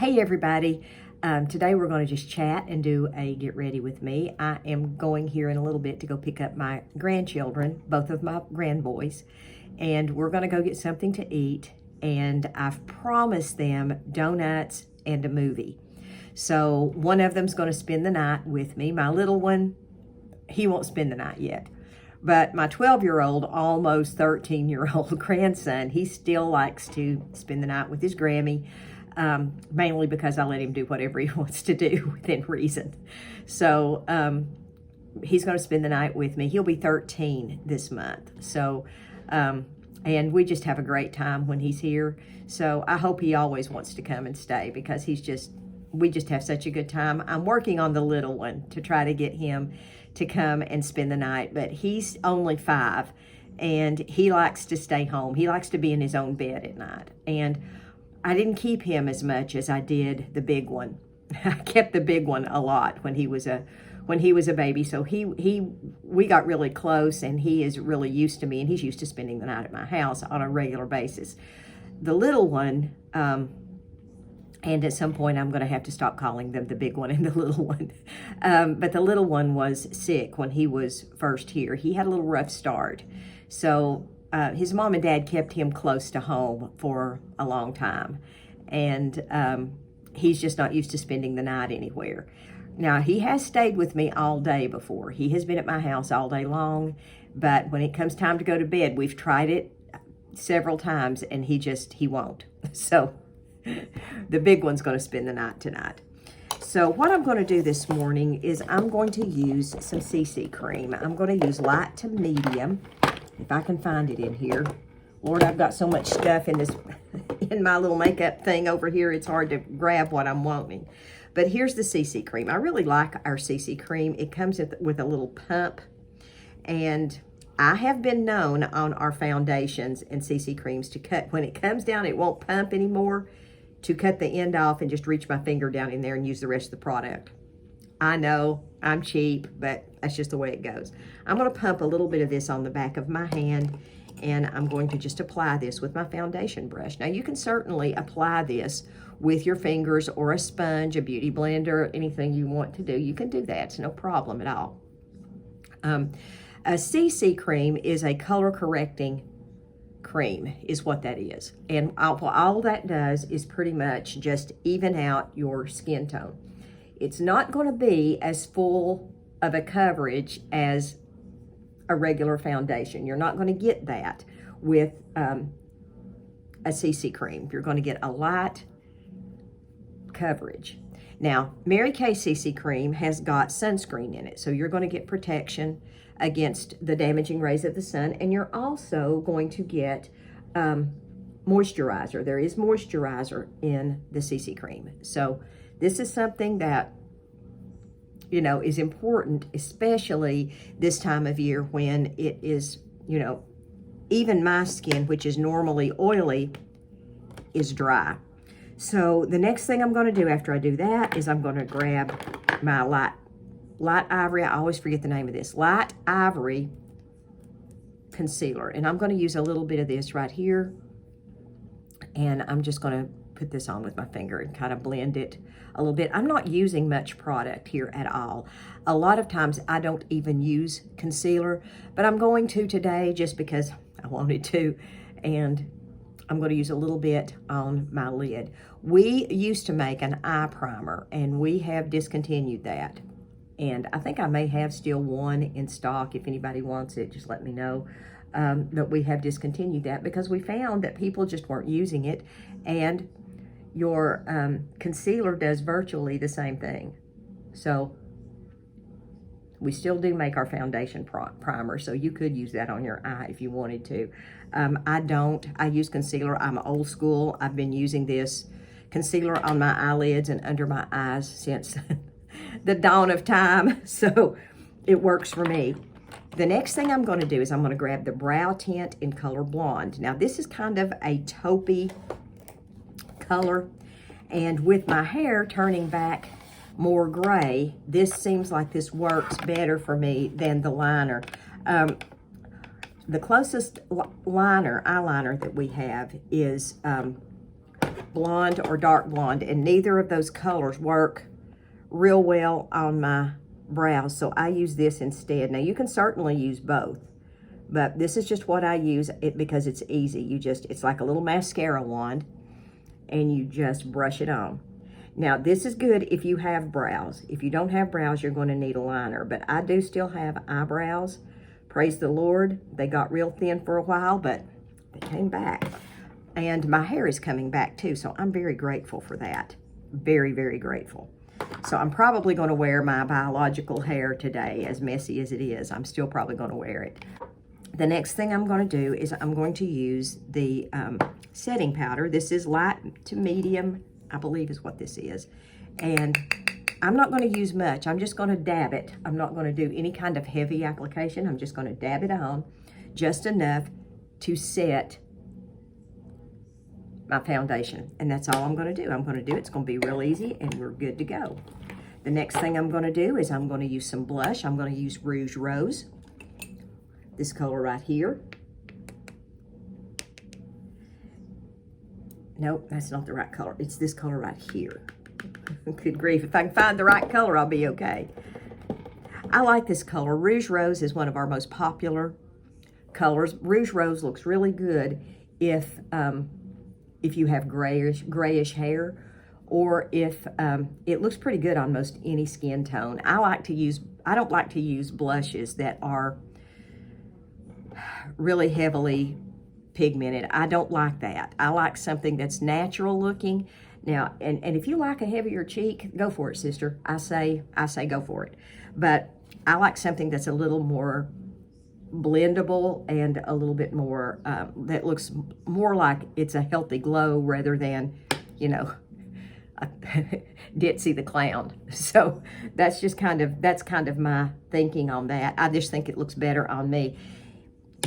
Hey everybody, today we're going to just chat and do a get ready with me. I am going here in a little bit to go pick up my grandchildren, both of my grandboys, and we're going to go get something to eat, and I've promised them donuts and a movie. So one of them's going to spend the night with me. My little one, he won't spend the night yet. But my 12-year-old, almost 13-year-old grandson, he still likes to spend the night with his Grammy. Mainly because I let him do whatever he wants to do within reason. So he's going to spend the night with me. He'll be 13 this month. So, and we just have a great time when he's here. So I hope he always wants to come and stay because we just have such a good time. I'm working on the little one to try to get him to come and spend the night, but he's only 5 and he likes to stay home. He likes to be in his own bed at night. And I didn't keep him as much as I did the big one. I kept the big one a lot when he was a baby. So we got really close, and he is really used to me, and he's used to spending the night at my house on a regular basis. The little one, and at some point I'm going to have to stop calling them the big one and the little one. But the little one was sick when he was first here. He had a little rough start. So his mom and dad kept him close to home for a long time. And he's just not used to spending the night anywhere. Now, he has stayed with me all day before. He has been at my house all day long. But when it comes time to go to bed, we've tried it several times, and he won't. So the big one's going to spend the night tonight. So what I'm going to do this morning is I'm going to use some CC cream. I'm going to use light to medium. If I can find it in here. Lord, I've got so much stuff in my little makeup thing over here, it's hard to grab what I'm wanting. But here's the CC cream. I really like our CC cream. It comes with a little pump. And I have been known on our foundations and CC creams to cut, when it comes down, it won't pump anymore, to cut the end off and just reach my finger down in there and use the rest of the product. I know I'm cheap, but that's just the way it goes. I'm going to pump a little bit of this on the back of my hand, and I'm going to just apply this with my foundation brush. Now, you can certainly apply this with your fingers or a sponge, a beauty blender, anything you want to do. You can do that. It's no problem at all. A CC cream is a color correcting cream, is what that is. And all that does is pretty much just even out your skin tone. It's not going to be as full of a coverage as a regular foundation. You're not going to get that with a CC cream. You're going to get a light coverage. Now, Mary Kay CC cream has got sunscreen in it, so you're going to get protection against the damaging rays of the sun, and you're also going to get moisturizer. There is moisturizer in the CC cream. So this is something that, you know, is important, especially this time of year when it is, you know, even my skin, which is normally oily, is dry. So the next thing I'm going to do after I do that is I'm going to grab my light ivory. I always forget the name of this. Light ivory concealer. And I'm going to use a little bit of this right here. And I'm just going to put this on with my finger and kind of blend it a little bit. I'm not using much product here at all. A lot of times I don't even use concealer, but I'm going to today just because I wanted to. And I'm going to use a little bit on my lid. We used to make an eye primer, and we have discontinued that. And I think I may have still one in stock. If anybody wants it, just let me know. But we have discontinued that because we found that people just weren't using it. And your concealer does virtually the same thing. So we still do make our foundation primer, so you could use that on your eye if you wanted to. I don't. I use concealer. I'm old school. I've been using this concealer on my eyelids and under my eyes since the dawn of time, so it works for me. The next thing I'm going to do is I'm going to grab the brow tint in color Blonde. Now, this is kind of a taupey color, and with my hair turning back more gray, this seems like this works better for me than the liner. The closest eyeliner that we have is blonde or dark blonde, and neither of those colors work real well on my brows, so I use this instead. Now you can certainly use both, but this is just what I use it because it's easy. It's like a little mascara wand, and you just brush it on. Now this is good if you have brows. If you don't have brows, you're going to need a liner, but I do still have eyebrows. Praise the Lord. They got real thin for a while, but they came back. And my hair is coming back too, so I'm very grateful for that. Very, very grateful. So I'm probably going to wear my biological hair today, as messy as it is. I'm still probably going to wear it. The next thing I'm going to do is I'm going to use the setting powder. This is light to medium, I believe is what this is. And I'm not going to use much. I'm just going to dab it. I'm not going to do any kind of heavy application. I'm just going to dab it on just enough to set my foundation, and that's all I'm going to do. I'm going to do it. It's going to be real easy, and we're good to go. The next thing I'm going to do is I'm going to use some blush. I'm going to use Rouge Rose, this color right here. Nope, that's not the right color. It's this color right here. Good grief, if I can find the right color, I'll be okay. I like this color. Rouge Rose is one of our most popular colors. Rouge Rose looks really good if you have grayish hair, or if it looks pretty good on most any skin tone. I don't like to use blushes that are really heavily pigmented. I don't like that. I like something that's natural looking. Now, and if you like a heavier cheek, go for it, sister. I say go for it. But I like something that's a little more blendable and a little bit more, that looks more like it's a healthy glow rather than, you know, Ditzy the Clown. So that's kind of my thinking on that. I just think it looks better on me.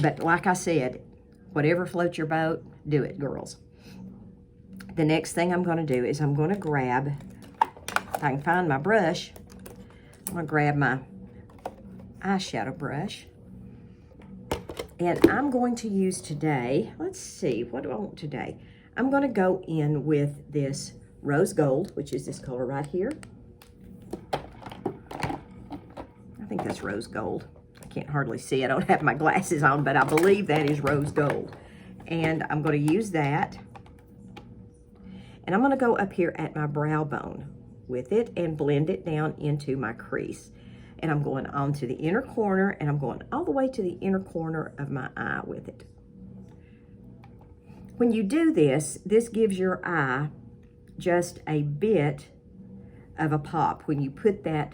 But like I said, whatever floats your boat, do it, girls. The next thing I'm going to do is I'm going to grab, if I can find my brush, I'm going to grab my eyeshadow brush. And I'm going to use today, let's see, what do I want today? I'm going to go in with this Rose Gold, which is this color right here. I think that's Rose Gold. I can't hardly see. I don't have my glasses on, but I believe that is Rose Gold. And I'm going to use that. And I'm going to go up here at my brow bone with it and blend it down into my crease. And I'm going on to the inner corner, and I'm going all the way to the inner corner of my eye with it. When you do this, this gives your eye just a bit of a pop. When you put that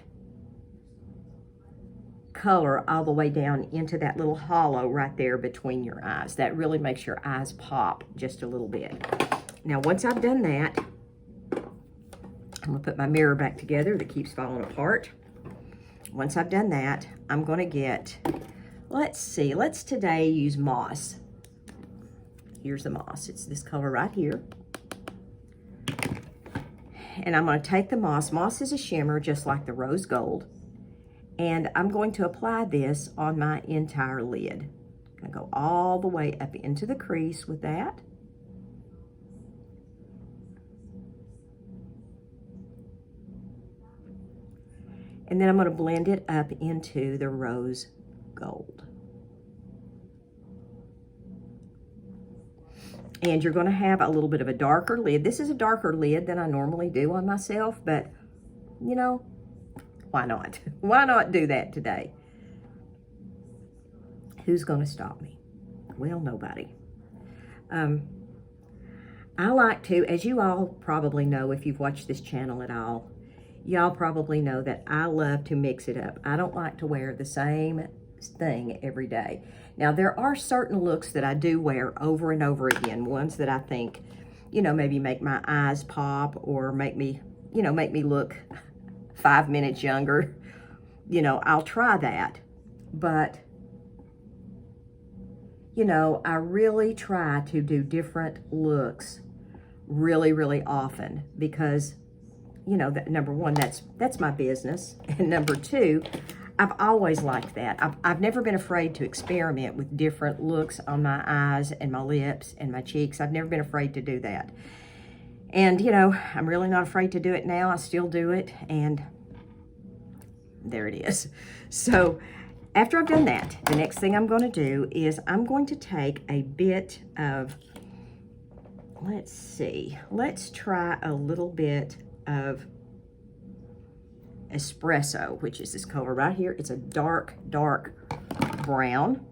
color all the way down into that little hollow right there between your eyes, that really makes your eyes pop just a little bit. Now, once I've done that, I'm going to put my mirror back together that keeps falling apart. Once I've done that, I'm going to get, let's today use moss. Here's the moss. It's this color right here. And I'm going to take the moss. Moss is a shimmer just like the Rose Gold. And I'm going to apply this on my entire lid. I'm going to go all the way up into the crease with that. And then I'm going to blend it up into the Rose Gold. And you're going to have a little bit of a darker lid. This is a darker lid than I normally do on myself, but, you know, why not? Why not do that today? Who's going to stop me? Well, nobody. I like to, as you all probably know if you've watched this channel at all, y'all probably know that I love to mix it up. I don't like to wear the same thing every day. Now, there are certain looks that I do wear over and over again, ones that I think, you know, maybe make my eyes pop or make me, you know, make me look 5 minutes younger. You know, I'll try that. But, you know, I really try to do different looks really, really often because, you know, that number one, that's my business. And number two, I've always liked that. I've never been afraid to experiment with different looks on my eyes and my lips and my cheeks. I've never been afraid to do that. And, you know, I'm really not afraid to do it now. I still do it, and there it is. So after I've done that, the next thing I'm going to do is I'm going to take a bit of, let's see, let's try a little bit of espresso, which is this color right here. It's a dark, dark brown.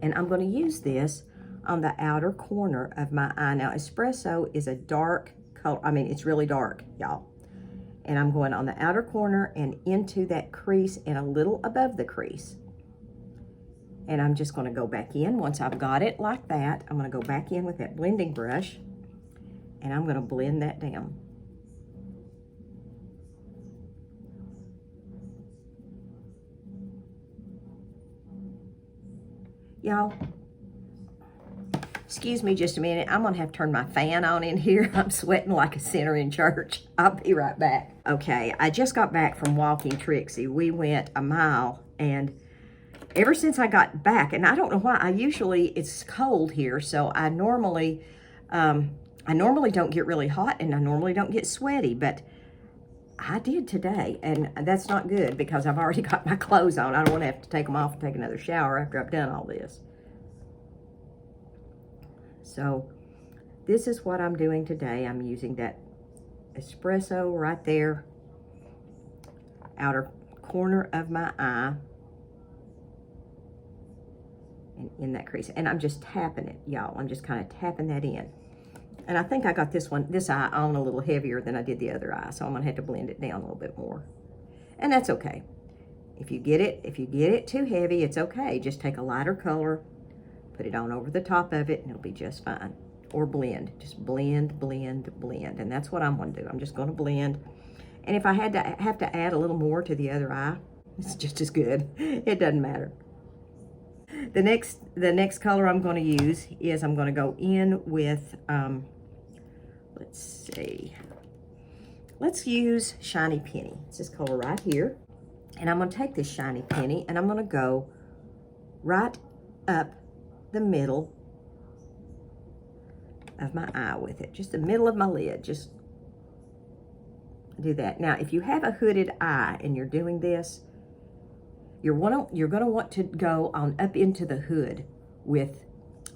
And I'm going to use this on the outer corner of my eye. Now, espresso is a dark color. I mean, it's really dark, y'all. And I'm going on the outer corner and into that crease and a little above the crease. And I'm just going to go back in. Once I've got it like that, I'm going to go back in with that blending brush, and I'm going to blend that down. Y'all, excuse me just a minute. I'm going to have to turn my fan on in here. I'm sweating like a sinner in church. I'll be right back. Okay, I just got back from walking Trixie. We went a mile, and ever since I got back, and I don't know why, it's cold here, so I normally don't get really hot, and I normally don't get sweaty, but I did today, and that's not good because I've already got my clothes on. I don't want to have to take them off and take another shower after I've done all this. So this is what I'm doing today. I'm using that espresso right there, outer corner of my eye, and in that crease. And I'm just tapping it, y'all. I'm just kind of tapping that in. And I think I got this eye on a little heavier than I did the other eye, so I'm gonna have to blend it down a little bit more. And that's okay. If you get it too heavy, it's okay. Just take a lighter color, put it on over the top of it, and it'll be just fine. Or blend, just blend, blend, blend. And that's what I'm gonna do. I'm just gonna blend. And if I have to add a little more to the other eye, it's just as good. It doesn't matter. The next color I'm going to use is I'm going to go in with, let's see, let's use Shiny Penny. It's this color right here. And I'm going to take this Shiny Penny and I'm going to go right up the middle of my eye with it. Just the middle of my lid. Just do that. Now, if you have a hooded eye and you're doing this, you're going to want to go on up into the hood with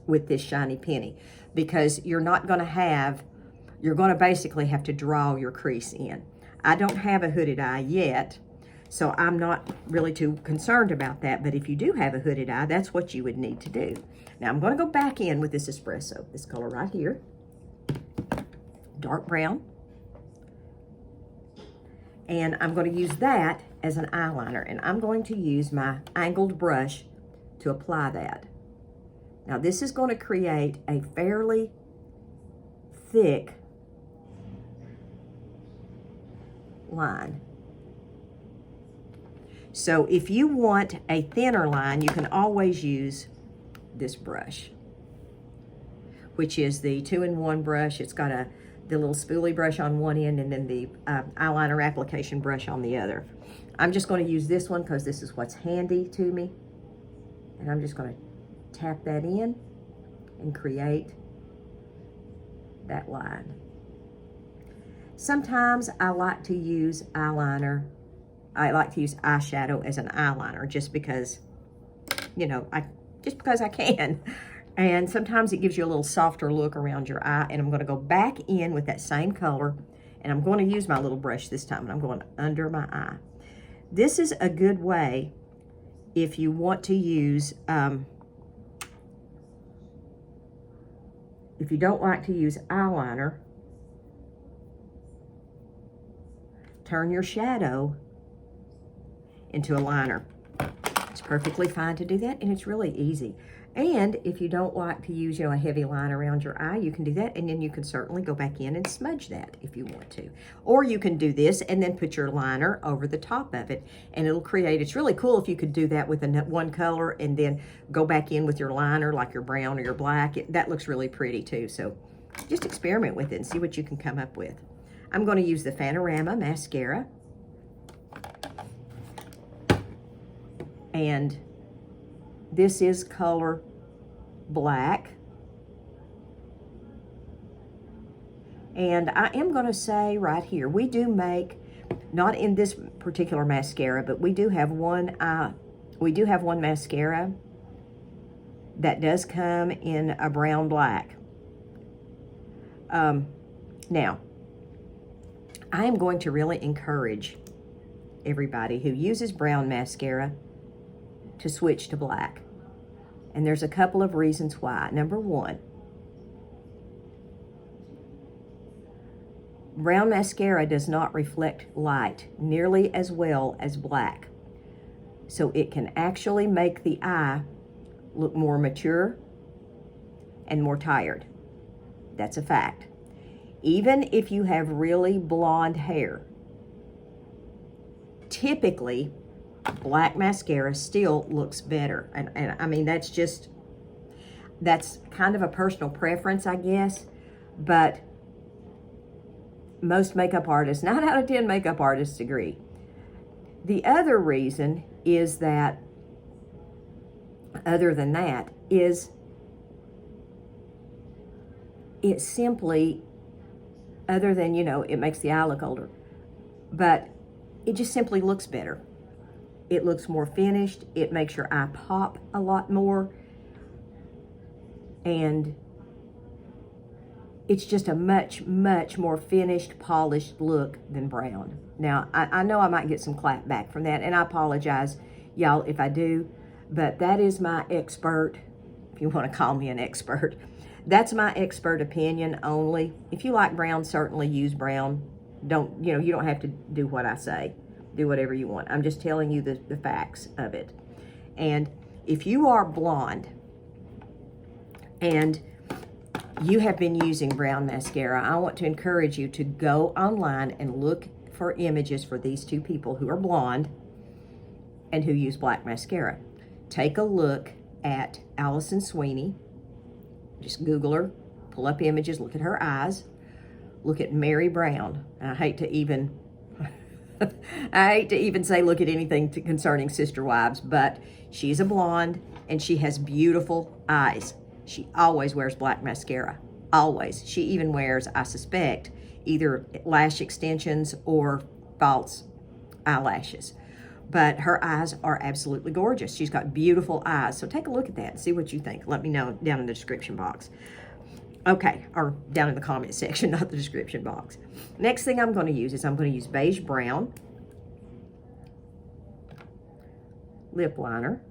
this Shiny Penny, because you're going to basically have to draw your crease in. I don't have a hooded eye yet, so I'm not really too concerned about that, but if you do have a hooded eye, that's what you would need to do. Now I'm going to go back in with this espresso, this color right here, dark brown. And I'm going to use that as an eyeliner, and I'm going to use my angled brush to apply that. Now this is going to create a fairly thick line. So if you want a thinner line, you can always use this brush, which is the 2-in-1 brush. It's got the little spoolie brush on one end and then the eyeliner application brush on the other. I'm just going to use this one because this is what's handy to me. And I'm just going to tap that in and create that line. Sometimes I like to use eyeliner. I like to use eyeshadow as an eyeliner just because, you know, just because I can. And sometimes it gives you a little softer look around your eye. And I'm going to go back in with that same color. And I'm going to use my little brush this time. And I'm going under my eye. This is a good way if you want to use, if you don't like to use eyeliner, turn your shadow into a liner. It's perfectly fine to do that, and it's really easy. And if you don't like to use, you know, a heavy line around your eye, you can do that, and then you can certainly go back in and smudge that if you want to. Or you can do this and then put your liner over the top of it, and it'll create, it's really cool if you could do that with one color and then go back in with your liner, like your brown or your black. That looks really pretty too. So just experiment with it and see what you can come up with. I'm going to use the Fanorama mascara. And this is color black. And I am going to say right here, we do make, not in this particular mascara, but we do have one mascara that does come in a brown black. Now, I am going to really encourage everybody who uses brown mascara to switch to black. And there's a couple of reasons why. Number one, brown mascara does not reflect light nearly as well as black. So it can actually make the eye look more mature and more tired. That's a fact. Even if you have really blonde hair, typically black mascara still looks better. And I mean, that's kind of a personal preference, I guess. But most makeup artists, 9 out of 10 makeup artists agree. The other reason is that, other than that, is it simply, other than, you know, it makes the eye look older, but it just simply looks better. It looks more finished. It makes your eye pop a lot more. And it's just a much, much more finished, polished look than brown. Now, I know I might get some clap back from that, and I apologize, y'all, if I do, but that is my expert, if you want to call me an expert. That's my expert opinion only. If you like brown, certainly use brown. You don't have to do what I say. Do whatever you want. I'm just telling you the facts of it. And if you are blonde and you have been using brown mascara, I want to encourage you to go online and look for images for these two people who are blonde and who use black mascara. Take a look at Allison Sweeney. Just Google her, pull up images, look at her eyes, look at Mary Brown. I hate to even say look at anything concerning Sister Wives, but she's a blonde and she has beautiful eyes. She always wears black mascara, always. She even wears, I suspect, either lash extensions or false eyelashes. But her eyes are absolutely gorgeous. She's got beautiful eyes. So take a look at that and see what you think. Let me know down in the description box. Okay, or down in the comment section, not the description box. Next thing I'm going to use is I'm going to use beige brown lip liner.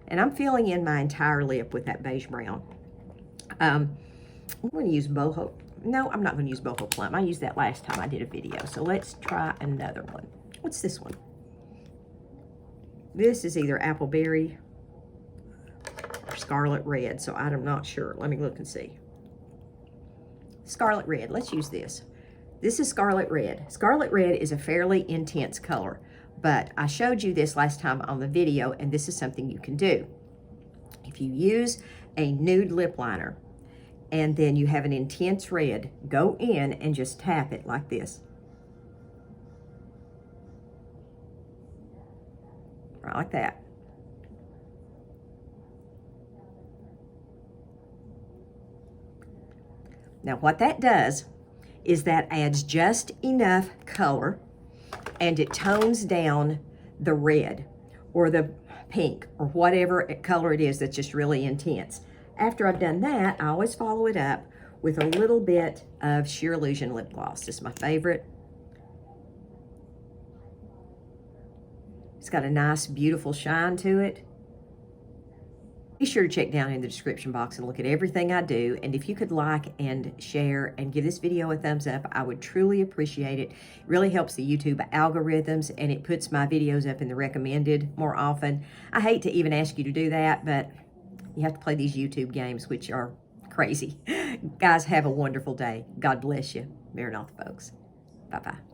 And I'm filling in my entire lip with that beige brown. I'm going to use boho. No, I'm not going to use boho plum. I used that last time I did a video. So let's try another one. What's this one? This is either appleberry or scarlet red. So I'm not sure. Let me look and see. Scarlet red. Let's use this. This is scarlet red. Scarlet red is a fairly intense color. But I showed you this last time on the video, and this is something you can do. If you use a nude lip liner, and then you have an intense red, go in and just tap it like this. Right like that. Now what that does is that adds just enough color, and it tones down the red or the pink or whatever color it is that's just really intense. After I've done that, I always follow it up with a little bit of Sheer Illusion lip gloss. This is my favorite. It's got a nice, beautiful shine to it. Be sure to check down in the description box and look at everything I do. And if you could like and share and give this video a thumbs up, I would truly appreciate it. It really helps the YouTube algorithms, and it puts my videos up in the recommended more often. I hate to even ask you to do that, but you have to play these YouTube games, which are crazy. Guys, have a wonderful day. God bless you. Maranatha, folks. Bye-bye.